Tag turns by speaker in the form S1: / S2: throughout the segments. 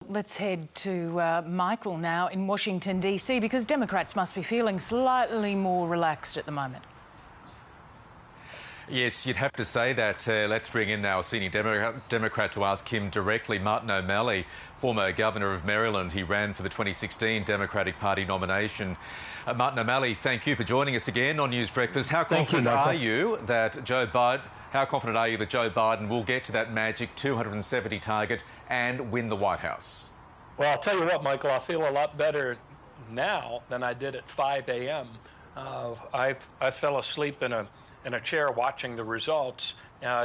S1: Let's head to Michael now in Washington, D.C., because Democrats must be feeling slightly more relaxed at the moment.
S2: Yes, you'd have to say that. Let's bring in now a senior Democrat to ask him directly. Martin O'Malley, former governor of Maryland. He ran for the 2016 Democratic Party nomination. Martin O'Malley, thank you for joining us again on News Breakfast. How confident are you that Joe Biden will get to that magic 270 target and win the White House?
S3: Well, I'll tell you what, Michael, I feel a lot better now than I did at 5 a.m. I fell asleep in a chair watching the results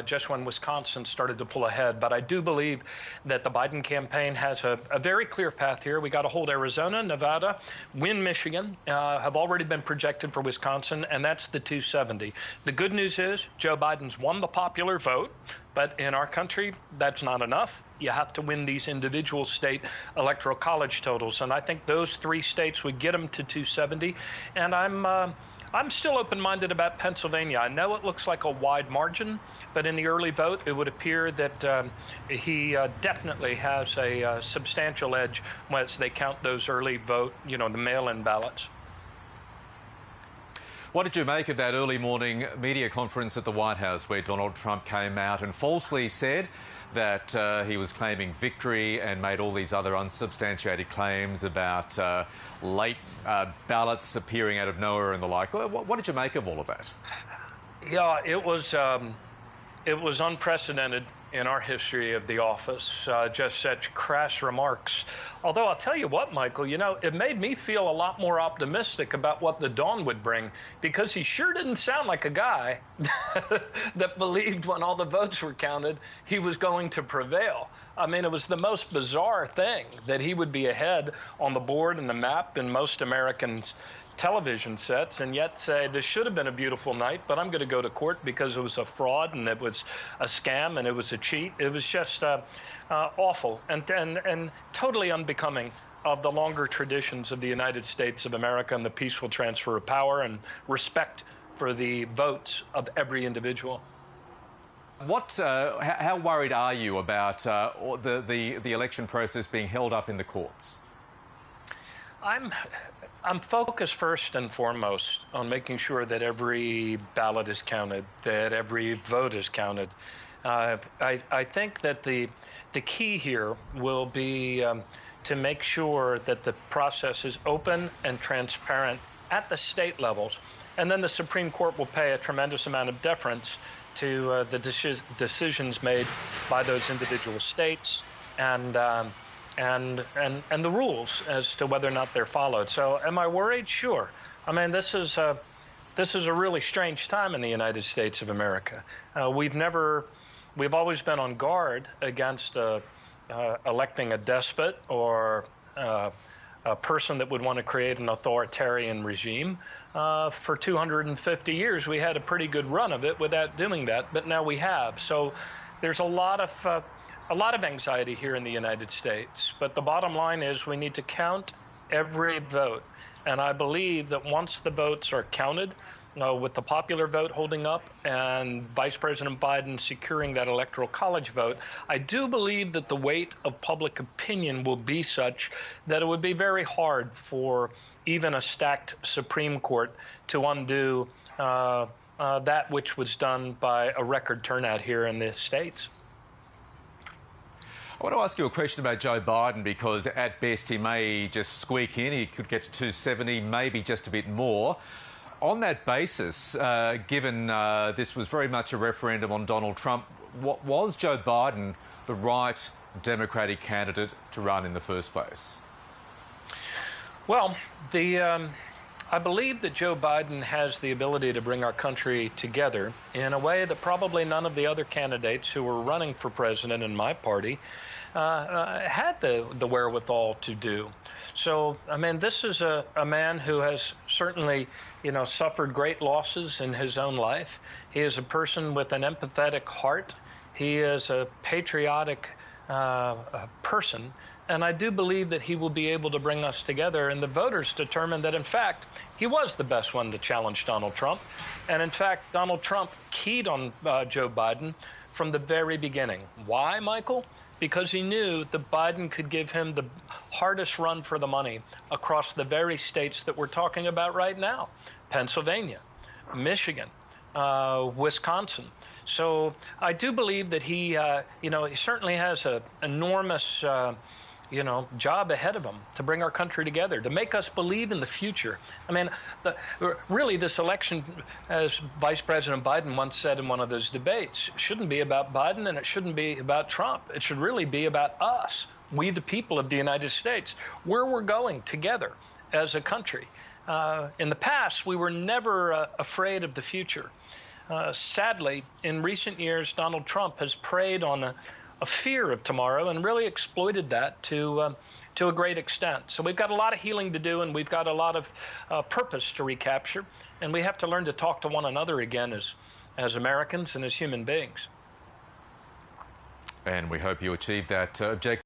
S3: just when Wisconsin started to pull ahead. But I do believe that the Biden campaign has a very clear path here. We got to hold Arizona, Nevada, win Michigan, have already been projected for Wisconsin, and that's the 270. The good news is Joe Biden's won the popular vote, but in our country, that's not enough. You have to win these individual state electoral college totals, and I think those three states would get him to 270, and I'm still open-minded about Pennsylvania. I know it looks like a wide margin, but in the early vote, it would appear that he definitely has a substantial edge once they count those early vote, the mail-in ballots.
S2: What did you make of that early morning media conference at the White House where Donald Trump came out and falsely said that he was claiming victory and made all these other unsubstantiated claims about late ballots appearing out of nowhere and the like? What did you make of all of that?
S3: Yeah, it was unprecedented in our history of the office, just such crass remarks. Although I'll tell you what, Michael, it made me feel a lot more optimistic about what the dawn would bring, because he sure didn't sound like a guy that believed when all the votes were counted, he was going to prevail. I mean, it was the most bizarre thing that he would be ahead on the board and the map in most Americans' television sets, and yet say this should have been a beautiful night, but I'm going to go to court because it was a fraud and it was a scam and it was a cheat. It was just awful and totally unbecoming of the longer traditions of the United States of America and the peaceful transfer of power and respect for the votes of every individual.
S2: How worried are you about the election process being held up in the courts?
S3: I'm focused first and foremost on making sure that every ballot is counted, that every vote is counted. I think that the key here will be to make sure that the process is open and transparent at the state levels. And then the Supreme Court will pay a tremendous amount of deference to the decisions made by those individual states and the rules as to whether or not they're followed. So am I worried? Sure. I mean, this is a really strange time in the United States of America. We've always been on guard against electing a despot or a person that would want to create an authoritarian regime. For 250 years, we had a pretty good run of it without doing that, but now we have. So there's a lot of anxiety here in the United States, but the bottom line is we need to count every vote. And I believe that once the votes are counted, with the popular vote holding up and Vice President Biden securing that electoral college vote, I do believe that the weight of public opinion will be such that it would be very hard for even a stacked Supreme Court to undo that which was done by a record turnout here in the States.
S2: I want to ask you a question about Joe Biden, because at best he may just squeak in. He could get to 270, maybe just a bit more. On that basis, given this was very much a referendum on Donald Trump, was Joe Biden the right Democratic candidate to run in the first place?
S3: Well, I believe that Joe Biden has the ability to bring our country together in a way that probably none of the other candidates who were running for president in my party had the wherewithal to do. So, I mean, this is a man who has certainly, suffered great losses in his own life. He is a person with an empathetic heart. He is a patriotic person. And I do believe that he will be able to bring us together. And the voters determined that, in fact, he was the best one to challenge Donald Trump. And in fact, Donald Trump keyed on Joe Biden from the very beginning. Why, Michael? because he knew that Biden could give him the hardest run for the money across the very states that we're talking about right now: Pennsylvania, Michigan, Wisconsin. So I do believe that he certainly has an enormous job ahead of him to bring our country together, to make us believe in the future. I mean, really, this election, as Vice President Biden once said in one of those debates, shouldn't be about Biden and it shouldn't be about Trump. It should really be about us, we the people of the United States, where we're going together as a country. In the past, we were never afraid of the future. Sadly, in recent years, Donald Trump has preyed on a fear of tomorrow and really exploited that to a great extent. So we've got a lot of healing to do, and we've got a lot of purpose to recapture, and we have to learn to talk to one another again as Americans and as human beings.
S2: And we hope you achieve that objective.